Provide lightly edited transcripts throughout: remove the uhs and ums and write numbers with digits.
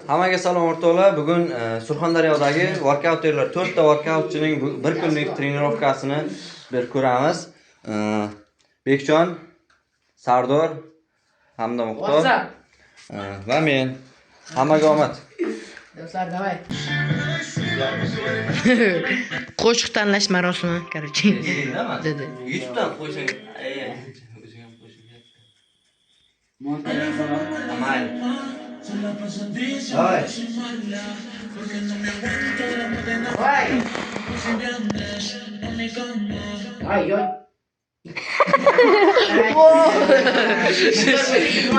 Hammaga salom o'rtoqlar. Bugun Surxondaryodagi workoutterlar 4 ta workoutchining bir kunlik trenirovkasini bir ko'ramiz. Bekjon, Sardor hamda Muxtor va men. Hammaga omad. Do'stlar, davay. Qo'shiq tanlash marosimi, короче. Dedi. YouTube'dan qo'ysang. Amal. Давай. Ay, yo.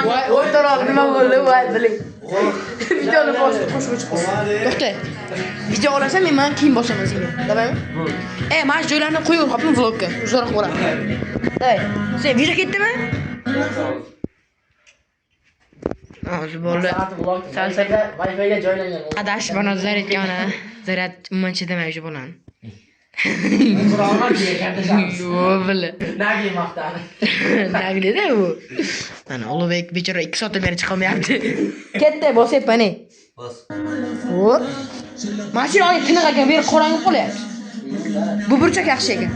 Voy, o'rtoq nima bo'ldi? Voy, biling. Videoni qo'shib chiqasan. To'xta. Video olasan, men mana keyin boshlaman senga. Davaymi? Mana shu joylarni qo'yib hopim vlogga. Uzoqroq bo'ladi. Davay. Sen video ketdimi? Hozir bo'ldi. Salsaga Wi-Fi ga joylangan. Adash bana zaryadga mana zaryad umuman chidamaydi bo'ladi. Qur'onlar kelganda shaqsi. Yo'q, bili. Nagi maqtani. Nagida u. Mana Ulug'bek bechora 2 soatdan beri chiqolmayapti. Ketdi, bosyapman. Bos. Hop. Mashina oy tiniq ekan, beri qorong'i qolyapti. Bu burchak yaxshi ekan.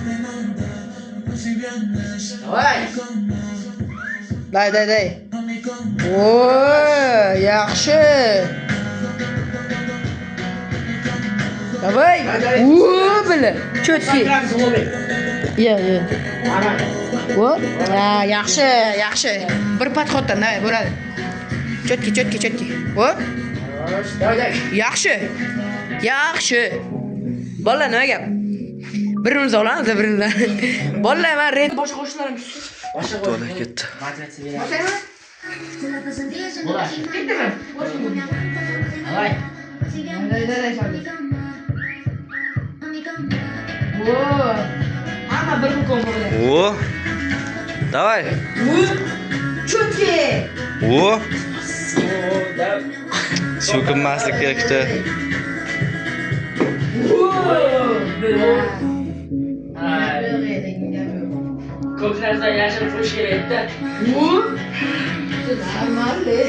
Voy. Day. Voy, yaxshi. Davay. Bili. Cho'tki. Yo'q. Voy. Yaxshi. Bir podxoddan davay, bo'ladi. Cho'tki. Voy. Yaxshi. Bolalar nima gap? Birimiz olamiz, birimiz. Bolalar men red boshqa qo'shiqlarim boshqa To'la ketdi. Boshlaymi? Ketdimi? Voy. Voy. Hamma bir kun bo'ladi. O. Давай. Cho'tki. O. So'kinmaslik kerakda. Ko'p narsa yashirib qo'yish kerak-da. Normalli.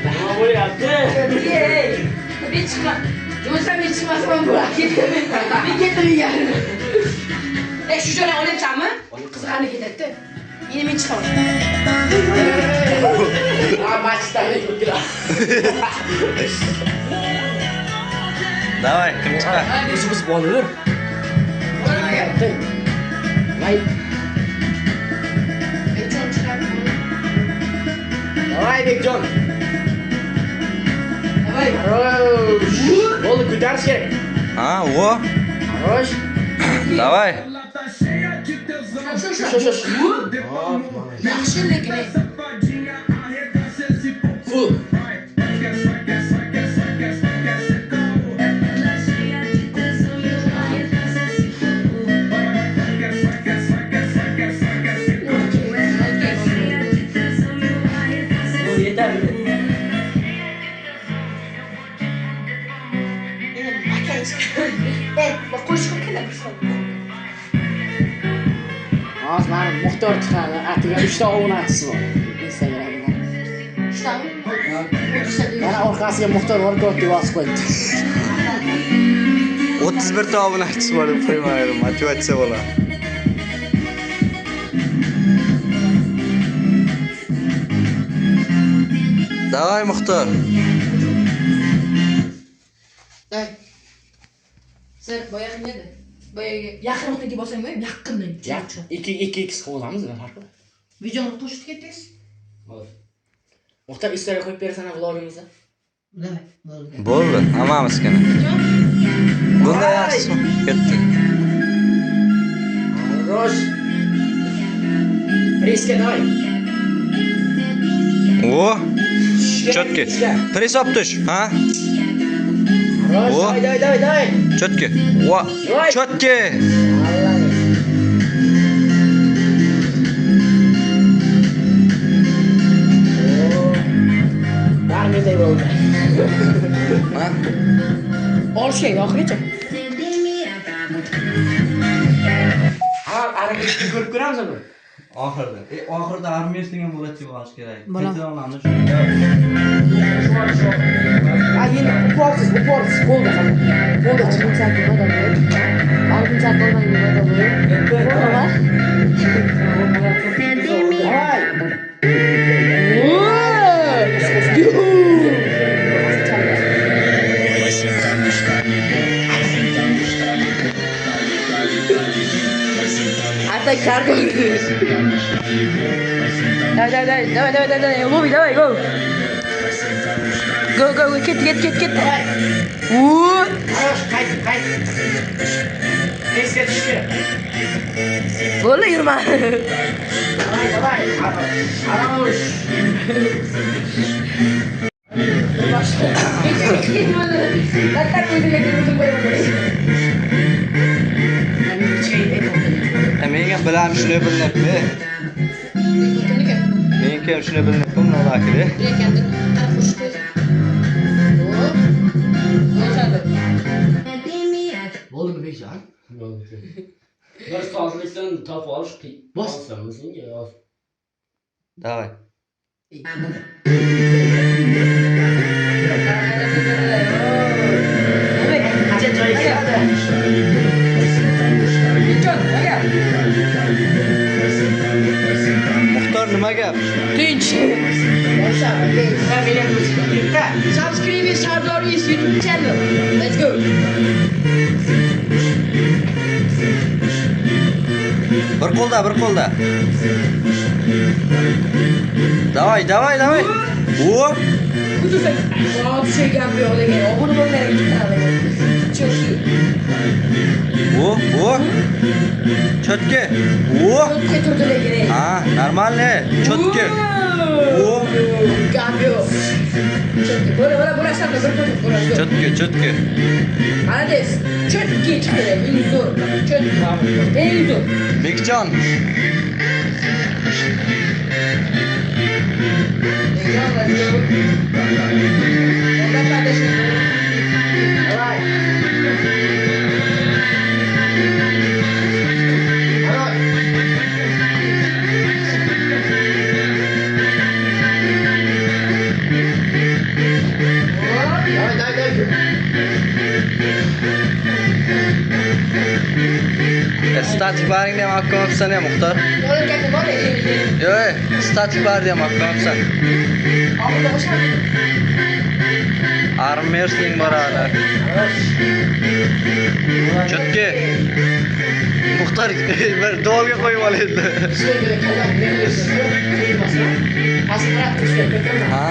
Nima bo'lyapti? Men chiqman. O'zim chiqmasam bo'ladi. Men ketmayman. Shu joydan olyapsanmi? Qiziqarli ketadi. Endi men chiqaman. Matchdan ko'klar. Давай, kim chiqar? Biz bolalar. Voy. Bekjon chiqadi. Voy Bekjon. Voy. Bo'ldi, ko'tarish kerak. Ha, o. Xo'sh. Давай. Shu. Yaxshi lekin. Full. Hozir mana Muxtor chiqadi. Atiga 3 ta obunachisi bor. Instagramda. 3 tami? Mana orqasiga Muxtor workout deb yozib qo'yibdi. 31 ta obunachisi bor deb qo'ymayman. Motivatsiya bo'ladi. Давай, Muxtor. Day. Sen boyagi nedi? Boyagi yaqinroqdagi bosang bo'yim, yaqindan. 2x qo'yamiz farqi. Videoni qo'shib ketdingiz? Bo'ldi. Muxtor istoriya qo'yib berasan vlogimizda. Bo'ldi, hammamizgina. Bunday yaxshi ketdi. Rosh. Riska давай. O. Четкий. Присоп tush, ha? Rosh, давай. Четкий. О, четкий. Menday bo'ldi. Ha? Olish kerak oxirigacha. Ha, harakatni ko'rib ko'ramizmi? Oxirda. Oxirda armiyasiga bo'ladigan olish kerak. Bolam. Veteranlarni Endi uporsiz qo'lda chiqib sakki nima bo'ldi? Arkin chaqolmang nima bo'ldi? Ata cargo. Давай, лови, давай, go. Go, get. Qayt. Esga tushdi. Bo'ldi, yurma. Давай. Aramush. menga bilam shuni bilyapti. Menga ham shuni bilyapti, mana vakili. Bo'ldimi Bekjon? Bir soatlikdan topib olish qiyin. Bossanmi senga yoz. Давай. Muxtor nima gap? Tinch. Subscribe Sardor's YouTube channel. Let's go. Bir qo'lda. Давай. O. Kutusak. Şey yapıyor degan. Obuna bo'lmaydi chiqadi. Cho'shi. O. Chotki. O. Cho'tga turdi lekin. Ha, нормально. Chotki. O. Cambio. Cho'tki. Bora sarda bir qo'yib. Chotki. Молодец. Cho'tki chiqdi. Eng zo'r. Cho'tki. Eng zo'r. Bekjon. Statik baringni ham olib qo'yapsan ya Muxtor. Yo'q, statik barni ham olib qo'yapsan. Armersning boradi. Chotki. Muxtor bir dolga qo'yib olaydi. Ha,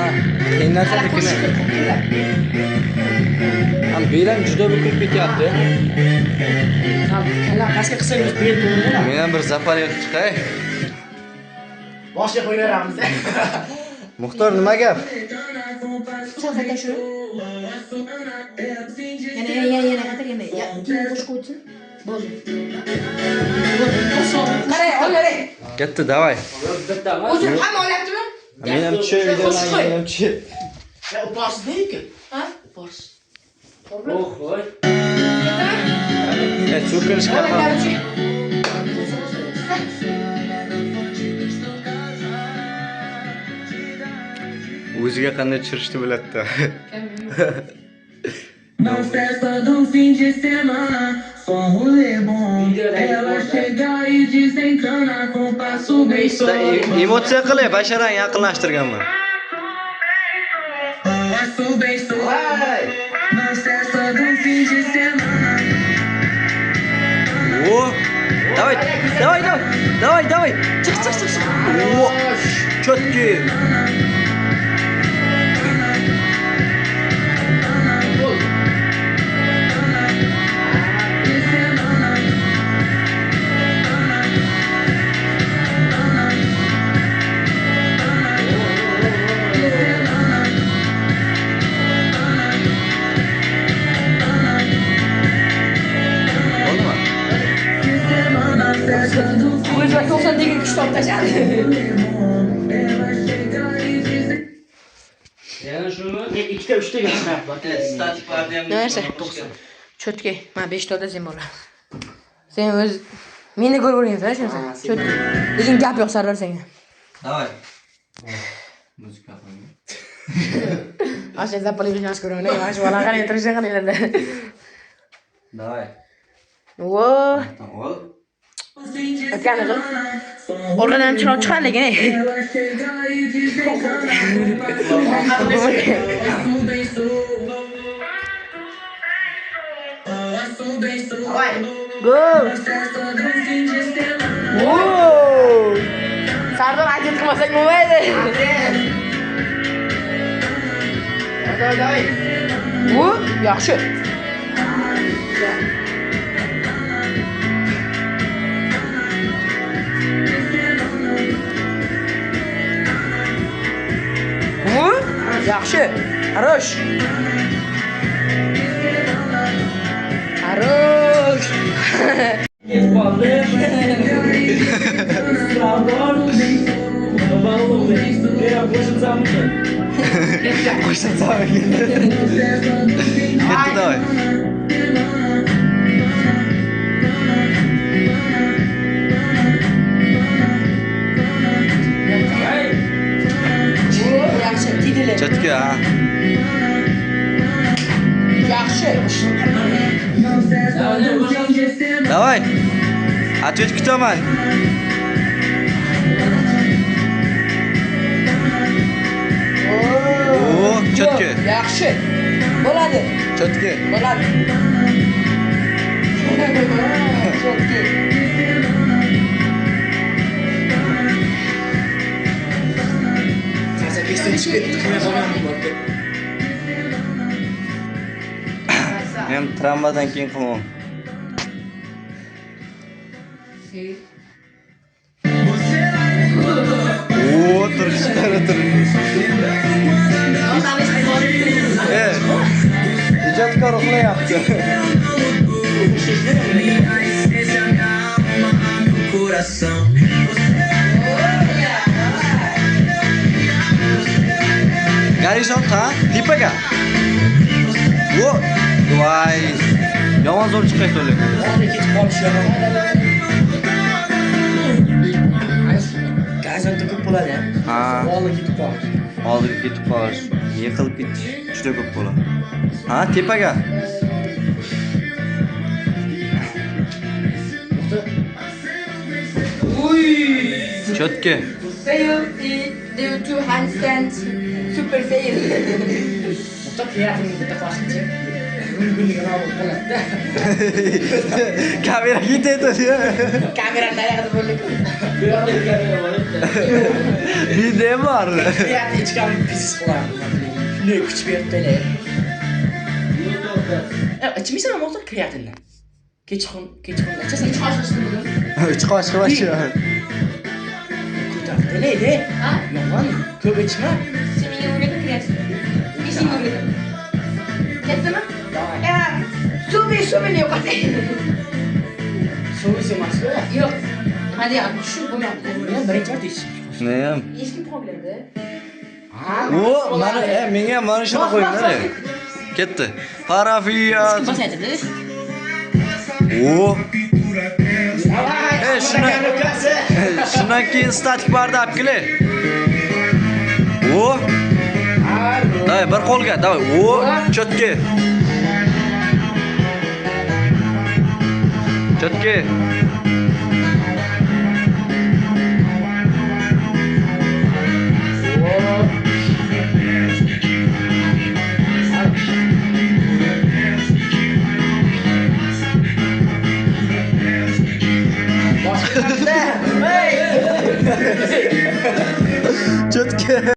qiyin narsa ekan. Ham belam juda bukilib ketyapti. Pastga qilsangiz bel to'g'ri. Men ham bir zapalga chiqay. Boshga qo'yaveramiz. Muxtor nima gap? Sayta shu. Yana qaytar yana. Ya, keyin qo'shib qo'ysin. Bo'ldi. Qarang, olavering. Katta, давай. O'zim hamma olyaptimi? Men ham tushay. Ya upas deyki. Ha? Upas. Ohoy. Cho'kilishga qol. O'ziga qanday tushirishni biladi-da. Na festa do fim de semana, só rolê bom. Ela chega e desencana com passo bem solto. Emotsiya qilay, basharani yaqinlashtirganman. Passo bem solto. Na festa do fim de semana. O. Давай. Chiq. O. Chotki. O'zi 90 degan kuch topib tashladi. Yana shuni 2 ta 3 taga chiqarib. Statik barni ham Narsa? Cho'tki. Men 5 to'da sen bo'la. Sen o'z Meni ko'rib o'rgansan, ishonsan. Lekin gap yo'q Sardor senga. Давай. Muzika qo'ying. Asha zapali qilishni ko'raman. Mana shu bola qanday turishini qanaylarda. Давай. Vo. Ol. Akani qil. Orqadan chiroq chiqar lekin. Go. Wow. Sardor ajit qilmasak bo'lmaydi. Davay. Bu yaxshi. Bu yaxshi. Хорош. Хорош. Qo'shsam Ketdi давай. Yaxshi, tidili. Chetga, ha. Yaxshi. Давай. Ответ kutaman. Oo, chetga. Yaxshi. Bo'ladi. Chetga. Bo'ladi. Chetga. Men travmadan keyin qilmam. Oo, turishlar tur. Ijodkor uxlayapti. Горизонт, ha? Tepaga. Wo, voy. Yomon zo'r chiqayapti ular. Ketib qolish yomon. Gazonda ko'p bo'ladi. Ha. Oldiga ketib qolish. Oldiga ketib qolish, yiqilib ketish juda ko'p bo'ladi. Ha, tepaga. Chetga. Fail due to handstand. Super fail. Muhtar kreativni bitta qo'shimcha. Gulgulligini olib qo'yadi. Kamera ketadi. Kamerani ayaqda bo'ldik. Video bor. Kreativ chiqam biznes qiladi. Shunday kuch berib beray. Ichmaysan muhtar kreativni. Kechqurun ichasan. Uch qoshiq va shu. Ko'tarib delaydi. Ha? Yomon, ko'p ichma. Sen menga o'rgatib kreativ. Men senga o'rgataman. Ketdimi? Suv yo'qotay. Suv emasmi? Yo'q. Hadi ya, shu bo'lmayapti. Men birinchi marta ichdim. Neyam? Hech kim problemda. O, mana menga mana shuni qo'yinglar. Ketdi. Parafiyat. Basaydi. O. Shundan keyin statik barda olib keling. O. Davay, bir qo'lga, davay. O, chetga. Chetga. Chetga.